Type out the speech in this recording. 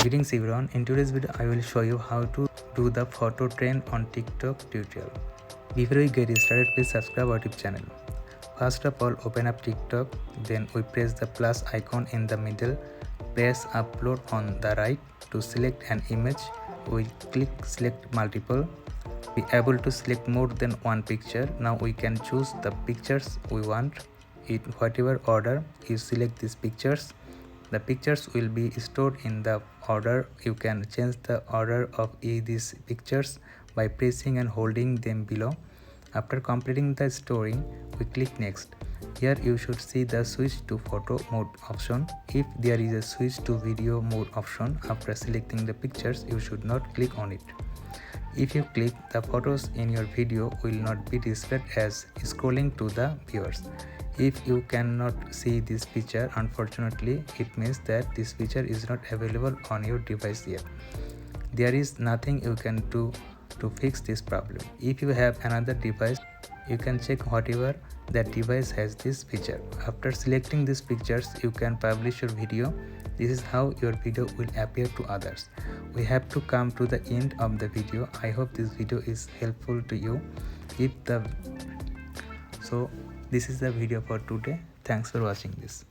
Greetings everyone, in today's video I will show you how to do the photo trend on TikTok tutorial. Before we get started, please subscribe our YouTube channel. First of all, open up TikTok, then we press the plus icon in the middle, press upload on the right. To select an image, we click select multiple. We are able to select more than one picture. Now we can choose the pictures we want. In whatever order you select these pictures, the pictures will be stored in the order. You can change the order of these pictures by pressing and holding them below. After completing the storing, we click next. Here you should see the switch to photo mode option. If there is a switch to video mode option after selecting the pictures, you should not click on it. If you click, the photos in your video will not be displayed as scrolling to the viewers. If you cannot see this feature, unfortunately, it means that this feature is not available on your device yet. There is nothing you can do to fix this problem. If you have another device, you can check whatever that device has this feature. After selecting these pictures, you can publish your video. This is how your video will appear to others. We have to come to the end of the video. I hope this video is helpful to you. This is the video for today. Thanks for watching this.